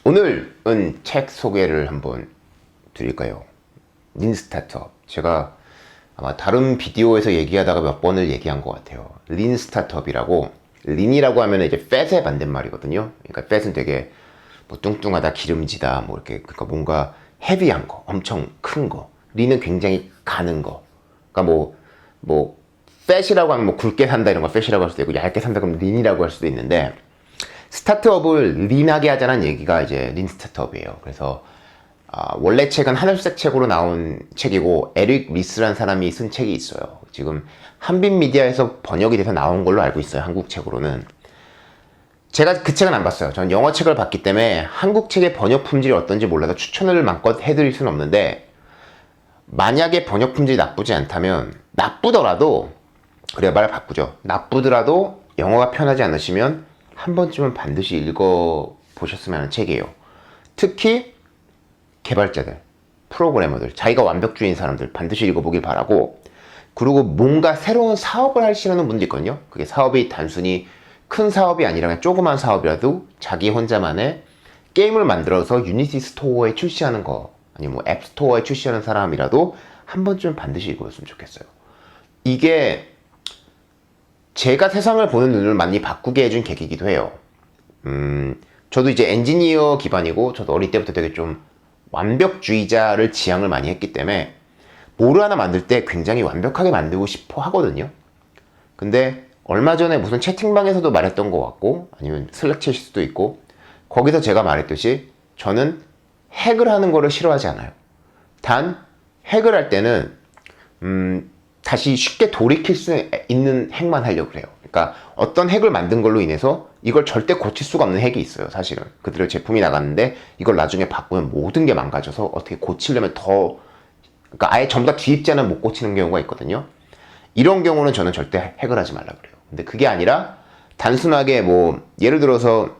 오늘은 책 소개를 한번 드릴까요? 린 스타트업. 제가 아마 다른 비디오에서 얘기하다가 몇 번을 얘기한 것 같아요. 린 스타트업이라고. 린이라고 하면 이제 fat의 반대말이거든요. 그러니까 fat은 되게 뭐 뚱뚱하다, 기름지다, 뭐 이렇게, 그러니까 뭔가 헤비한 거, 엄청 큰 거. 린은 굉장히 가는 거. 그러니까 fat이라고 하면 뭐 굵게 산다 이런 걸 fat이라고 할 수도 있고, 얇게 산다 그러면 린이라고 할 수도 있는데, 스타트업을 린하게 하자는 얘기가 이제 린 스타트업이에요. 그래서 원래 책은 하늘색 책으로 나온 책이고, 에릭 리스라는 사람이 쓴 책이 있어요. 지금 한빛 미디어에서 번역이 돼서 나온 걸로 알고 있어요. 한국 책으로는. 제가 그 책은 안 봤어요. 저는 영어 책을 봤기 때문에 한국 책의 번역 품질이 어떤지 몰라서 추천을 마음껏 해드릴 수는 없는데, 만약에 번역 품질이 나쁘지 않다면, 나쁘더라도, 그래 말 바꾸죠. 나쁘더라도 영어가 편하지 않으시면 한 번쯤은 반드시 읽어보셨으면 하는 책이에요. 특히 개발자들, 프로그래머들, 자기가 완벽주의인 사람들 반드시 읽어보길 바라고, 그리고 뭔가 새로운 사업을 하시려는 분도 있거든요. 그게 사업이 단순히 큰 사업이 아니라 그냥 조그만 사업이라도 자기 혼자만의 게임을 만들어서 유니티 스토어에 출시하는 거, 아니면 뭐 앱 스토어에 출시하는 사람이라도 한 번쯤은 반드시 읽어봤으면 좋겠어요. 이게 제가 세상을 보는 눈을 많이 바꾸게 해준 계기이기도 해요. 저도 이제 엔지니어 기반이고, 저도 어릴 때부터 되게 좀 완벽주의자를 지향을 많이 했기 때문에 뭐를 하나 만들 때 굉장히 완벽하게 만들고 싶어 하거든요. 근데 얼마 전에 무슨 채팅방에서도 말했던 것 같고, 아니면 슬랙챗일 수도 있고, 거기서 제가 말했듯이 저는 핵을 하는 거를 싫어하지 않아요. 단 핵을 할 때는 다시 쉽게 돌이킬 수 있는 핵만 하려고 그래요. 그러니까 어떤 핵을 만든 걸로 인해서 이걸 절대 고칠 수가 없는 핵이 있어요. 사실은 그대로 제품이 나갔는데 이걸 나중에 바꾸면 모든 게 망가져서 어떻게 고치려면 더, 그러니까 아예 전부 다 뒤입자는 못 고치는 경우가 있거든요. 이런 경우는 저는 절대 핵을 하지 말라 그래요. 근데 그게 아니라 단순하게 뭐 예를 들어서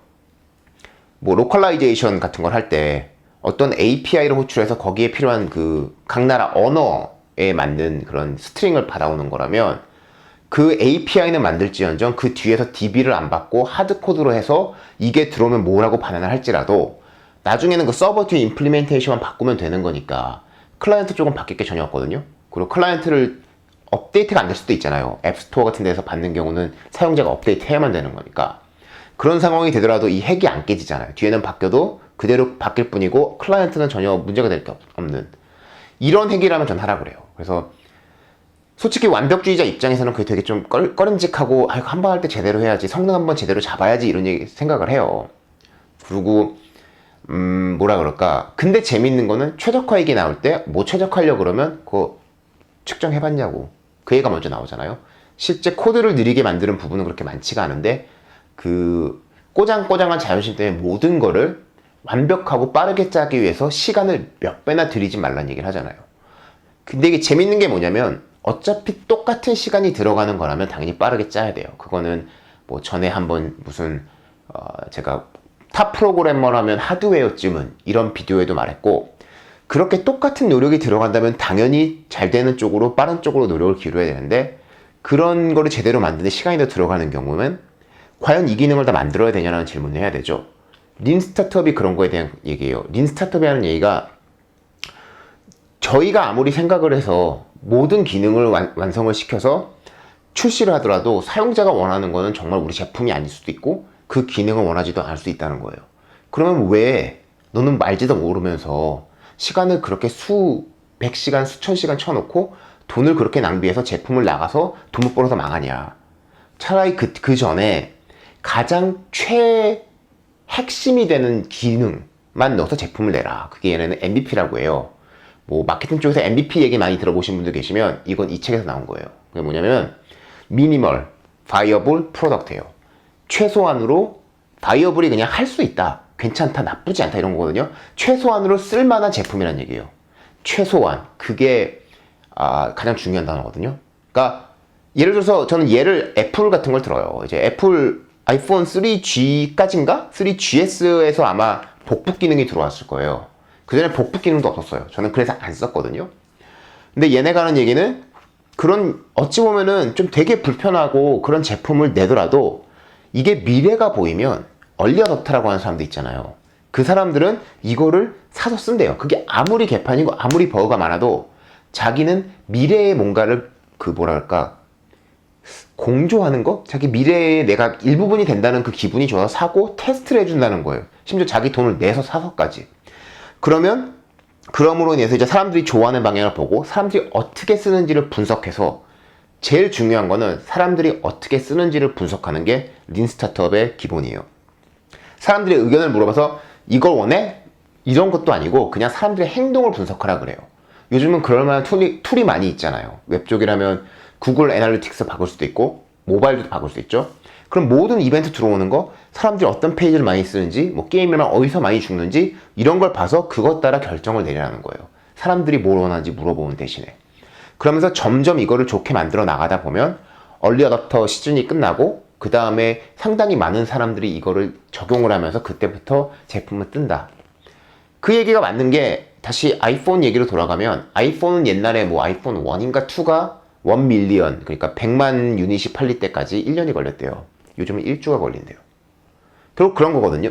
뭐 로컬라이제이션 같은 걸 할 때 어떤 API를 호출해서 거기에 필요한 그 각 나라 언어에 맞는 그런 스트링을 받아오는 거라면, 그 API는 만들지언정 그 뒤에서 DB를 안 받고 하드코드로 해서 이게 들어오면 뭐라고 반환을 할지라도 나중에는 그 서버 뒤에 임플리멘테이션만 바꾸면 되는 거니까 클라이언트 쪽은 바뀔 게 전혀 없거든요. 그리고 클라이언트를 업데이트가 안 될 수도 있잖아요. 앱스토어 같은 데서 받는 경우는 사용자가 업데이트 해야만 되는 거니까. 그런 상황이 되더라도 이 핵이 안 깨지잖아요. 뒤에는 바뀌어도 그대로 바뀔 뿐이고 클라이언트는 전혀 문제가 될 게 없는 이런 핵이라면 전 하라 그래요. 그래서 솔직히 완벽주의자 입장에서는 그게 되게 좀 꺼림직하고, 한 번 할 때 제대로 해야지, 성능 한번 제대로 잡아야지, 이런 생각을 해요. 그리고 뭐라 그럴까, 근데 재밌는 거는 최적화 얘기 나올 때 뭐 최적화하려고 그러면 그거 측정해봤냐고, 그 얘기가 먼저 나오잖아요. 실제 코드를 느리게 만드는 부분은 그렇게 많지가 않은데, 그 꼬장꼬장한 자존심 때문에 모든 거를 완벽하고 빠르게 짜기 위해서 시간을 몇 배나 들이지 말라는 얘기를 하잖아요. 근데 이게 재밌는 게 뭐냐면, 어차피 똑같은 시간이 들어가는 거라면 당연히 빠르게 짜야 돼요. 그거는 뭐 전에 한번 무슨 제가 탑 프로그래머라면 하드웨어쯤은 이런 비디오에도 말했고, 그렇게 똑같은 노력이 들어간다면 당연히 잘 되는 쪽으로, 빠른 쪽으로 노력을 기울여야 되는데, 그런 거를 제대로 만드는 시간이 더 들어가는 경우는 과연 이 기능을 다 만들어야 되냐는 질문을 해야 되죠. 린 스타트업이 그런 거에 대한 얘기예요. 린 스타트업이 하는 얘기가, 저희가 아무리 생각을 해서 모든 기능을 완성을 시켜서 출시를 하더라도 사용자가 원하는 거는 정말 우리 제품이 아닐 수도 있고 그 기능을 원하지도 않을 수 있다는 거예요. 그러면 왜 너는 말지도 모르면서 시간을 그렇게 수백 시간, 수천 시간 쳐놓고 돈을 그렇게 낭비해서 제품을 나가서 돈 못 벌어서 망하냐. 차라리 그 전에 가장 핵심이 되는 기능만 넣어서 제품을 내라. 그게 얘네는 MVP라고 해요. 뭐 마케팅 쪽에서 MVP 얘기 많이 들어보신 분들 계시면 이건 이 책에서 나온 거예요. 그게 뭐냐면 미니멀 바이어블 프로덕트예요. 최소한으로 바이어블이 그냥 할 수 있다, 괜찮다, 나쁘지 않다, 이런 거거든요. 최소한으로 쓸만한 제품이라는 얘기예요. 최소한. 그게 가장 중요한 단어거든요. 그러니까 예를 들어서 저는 애플 같은 걸 들어요. 이제 애플 아이폰 3G까지인가? 3GS에서 아마 복붙 기능이 들어왔을 거예요. 그전에 복붙 기능도 없었어요. 저는 그래서 안 썼거든요. 근데 얘네가 하는 얘기는, 그런 어찌 보면은 좀 되게 불편하고 그런 제품을 내더라도 이게 미래가 보이면 얼리 어댑터라고 하는 사람도 있잖아요. 그 사람들은 이거를 사서 쓴대요. 그게 아무리 개판이고 아무리 버그가 많아도 자기는 미래의 뭔가를 그 뭐랄까 공조하는 거? 자기 미래에 내가 일부분이 된다는 그 기분이 좋아서 사고 테스트를 해준다는 거예요. 심지어 자기 돈을 내서 사서까지. 그럼으로 인해서 이제 사람들이 좋아하는 방향을 보고 사람들이 어떻게 쓰는지를 분석해서 제일 중요한 거는 사람들이 어떻게 쓰는지를 분석하는 게 린 스타트업의 기본이에요. 사람들의 의견을 물어봐서 이걸 원해? 이런 것도 아니고 그냥 사람들의 행동을 분석하라 그래요. 요즘은 그럴 만한 툴이 많이 있잖아요. 웹 쪽이라면 구글 애널리틱스 바꿀 수도 있고 모바일도 바꿀 수 있죠. 그럼 모든 이벤트 들어오는 거 사람들이 어떤 페이지를 많이 쓰는지 뭐 게임이면 어디서 많이 죽는지 이런 걸 봐서 그것 따라 결정을 내리라는 거예요. 사람들이 뭘 원하는지 물어보는 대신에. 그러면서 점점 이거를 좋게 만들어 나가다 보면 얼리 어댑터 시즌이 끝나고 그 다음에 상당히 많은 사람들이 이거를 적용을 하면서 그때부터 제품을 뜬다. 그 얘기가 맞는 게 다시 아이폰 얘기로 돌아가면 아이폰은 옛날에 뭐 아이폰 1인가 2가 1 밀리언 그러니까 100만 유닛이 팔릴 때까지 1년이 걸렸대요. 요즘은 1주가 걸린대요. 결국 그런 거거든요.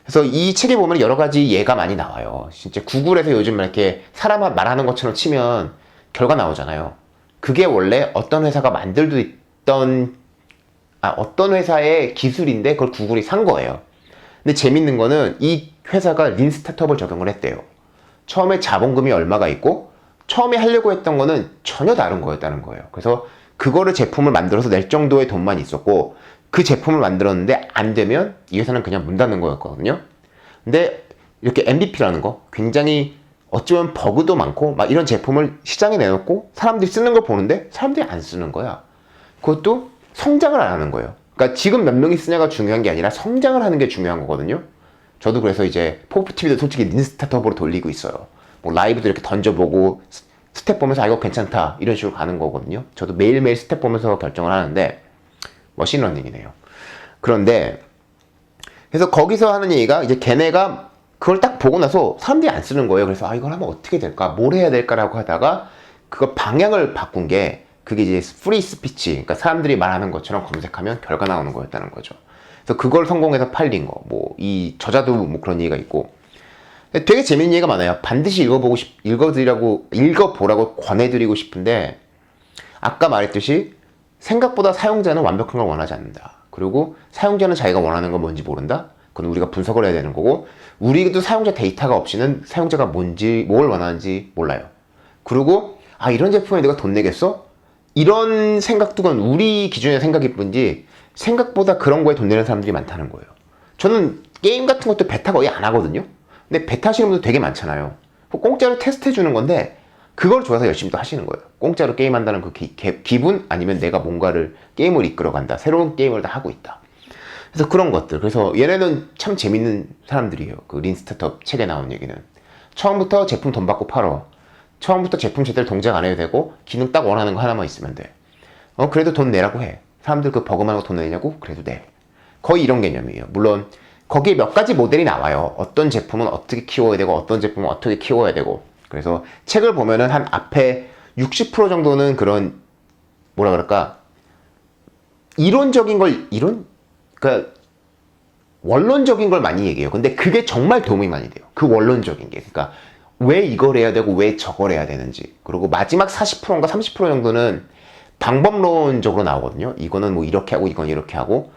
그래서 이 책에 보면 여러 가지 예가 많이 나와요. 진짜 구글에서 요즘 이렇게 사람 말하는 것처럼 치면 결과 나오잖아요. 그게 원래 어떤 회사가 만들고 있던 어떤 회사의 기술인데 그걸 구글이 산 거예요. 근데 재밌는 거는 이 회사가 린 스타트업을 적용을 했대요. 처음에 자본금이 얼마가 있고 처음에 하려고 했던 거는 전혀 다른 거였다는 거예요. 그래서 그거를 제품을 만들어서 낼 정도의 돈만 있었고 그 제품을 만들었는데 안 되면 이 회사는 그냥 문 닫는 거였거든요. 근데 이렇게 MVP라는 거 굉장히 어쩌면 버그도 많고 막 이런 제품을 시장에 내놓고 사람들이 쓰는 걸 보는데 사람들이 안 쓰는 거야. 그것도 성장을 안 하는 거예요. 그러니까 지금 몇 명이 쓰냐가 중요한 게 아니라 성장을 하는 게 중요한 거거든요. 저도 그래서 이제 포프TV도 솔직히 린 스타트업으로 돌리고 있어요. 뭐 라이브도 이렇게 던져보고 스텝 보면서 이거 괜찮다 이런 식으로 가는 거거든요. 저도 매일매일 스텝 보면서 결정을 하는데 머신러닝이네요. 그런데 그래서 거기서 하는 얘기가 이제 걔네가 그걸 딱 보고 나서 사람들이 안 쓰는 거예요. 그래서 이걸 하면 어떻게 될까? 뭘 해야 될까라고 하다가 그거 방향을 바꾼 게 그게 이제 프리 스피치 그러니까 사람들이 말하는 것처럼 검색하면 결과 나오는 거였다는 거죠. 그래서 그걸 성공해서 팔린 거. 뭐 이 저자도 뭐 그런 얘기가 있고 되게 재밌는 얘기가 많아요. 반드시 읽어보라고 권해드리고 싶은데 아까 말했듯이 생각보다 사용자는 완벽한 걸 원하지 않는다. 그리고 사용자는 자기가 원하는 건 뭔지 모른다. 그건 우리가 분석을 해야 되는 거고 우리도 사용자 데이터가 없이는 사용자가 뭔지 뭘 원하는지 몰라요. 그리고 이런 제품에 내가 돈 내겠어? 이런 생각도 건 우리 기준의 생각일 뿐이지 생각보다 그런 거에 돈 내는 사람들이 많다는 거예요. 저는 게임 같은 것도 베타 거의 안 하거든요. 근데 베타 하시는 분들 되게 많잖아요. 공짜로 테스트 해주는 건데 그걸 좋아서 열심히 또 하시는 거예요. 공짜로 게임한다는 그 기분 아니면 내가 뭔가를 게임을 이끌어간다. 새로운 게임을 다 하고 있다. 그래서 그런 것들. 그래서 얘네는 참 재밌는 사람들이에요. 그 린 스타트업 책에 나온 얘기는. 처음부터 제품 돈 받고 팔어. 처음부터 제품 제대로 동작 안 해도 되고 기능 딱 원하는 거 하나만 있으면 돼. 그래도 돈 내라고 해. 사람들 그 버그만 하고 돈 내냐고? 그래도 내. 거의 이런 개념이에요. 물론 거기에 몇 가지 모델이 나와요. 어떤 제품은 어떻게 키워야 되고 어떤 제품은 어떻게 키워야 되고. 그래서 책을 보면은 한 앞에 60% 정도는 그런 뭐라 그럴까 이론적인 걸 그러니까 원론적인 걸 많이 얘기해요. 근데 그게 정말 도움이 많이 돼요. 그 원론적인 게. 그러니까 왜 이걸 해야 되고 왜 저걸 해야 되는지. 그리고 마지막 40%인가 30% 정도는 방법론적으로 나오거든요. 이거는 뭐 이렇게 하고 이건 이렇게 하고.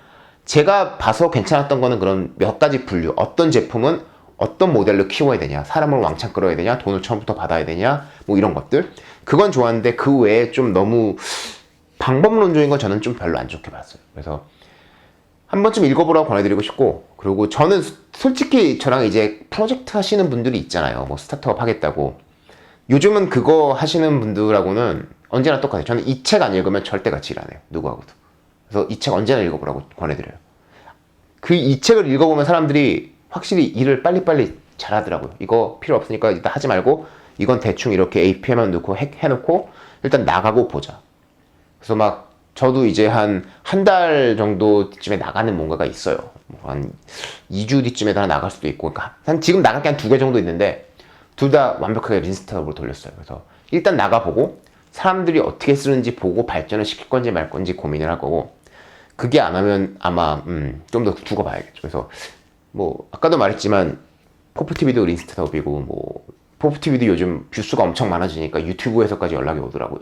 제가 봐서 괜찮았던 거는 그런 몇 가지 분류. 어떤 제품은 어떤 모델로 키워야 되냐, 사람을 왕창 끌어야 되냐, 돈을 처음부터 받아야 되냐, 뭐 이런 것들. 그건 좋았는데 그 외에 좀 너무 방법론적인 건 저는 좀 별로 안 좋게 봤어요. 그래서 한 번쯤 읽어보라고 권해드리고 싶고, 그리고 저는 솔직히 저랑 이제 프로젝트 하시는 분들이 있잖아요. 뭐 스타트업 하겠다고. 요즘은 그거 하시는 분들하고는 언제나 똑같아요. 저는 이 책 안 읽으면 절대 같이 일 안 해요. 누구하고도. 그래서 이 책 언제나 읽어보라고 권해드려요. 이 책을 읽어보면 사람들이 확실히 일을 빨리빨리 잘하더라고요. 이거 필요 없으니까 일단 하지 말고 이건 대충 이렇게 API만 넣고 해놓고 일단 나가고 보자. 그래서 막 저도 이제 한 달 정도 뒤쯤에 나가는 뭔가가 있어요. 한 2주 뒤쯤에 하나 나갈 수도 있고, 그러니까 지금 나갈 게 한 2개 정도 있는데 둘 다 완벽하게 린 스타트업으로 돌렸어요. 그래서 일단 나가보고 사람들이 어떻게 쓰는지 보고 발전을 시킬 건지 말 건지 고민을 할 거고, 그게 안 하면 아마 좀 더 두고 봐야겠죠. 그래서 뭐 아까도 말했지만 포프TV도 린 스타트업이고 뭐 포프TV도 요즘 뷰수가 엄청 많아지니까 유튜브에서까지 연락이 오더라고요.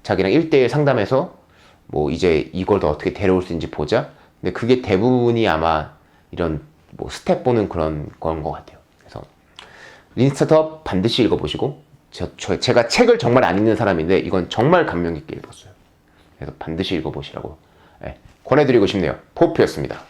자기랑 1대1 상담해서 뭐 이제 이걸 더 어떻게 데려올 수 있는지 보자. 근데 그게 대부분이 아마 이런 뭐 스텝 보는 그런 건 것 같아요. 그래서 린 스타트업 반드시 읽어보시고 제가 책을 정말 안 읽는 사람인데 이건 정말 감명 깊게 읽었어요. 그래서 반드시 읽어보시라고 권해드리고 싶네요. 포프였습니다.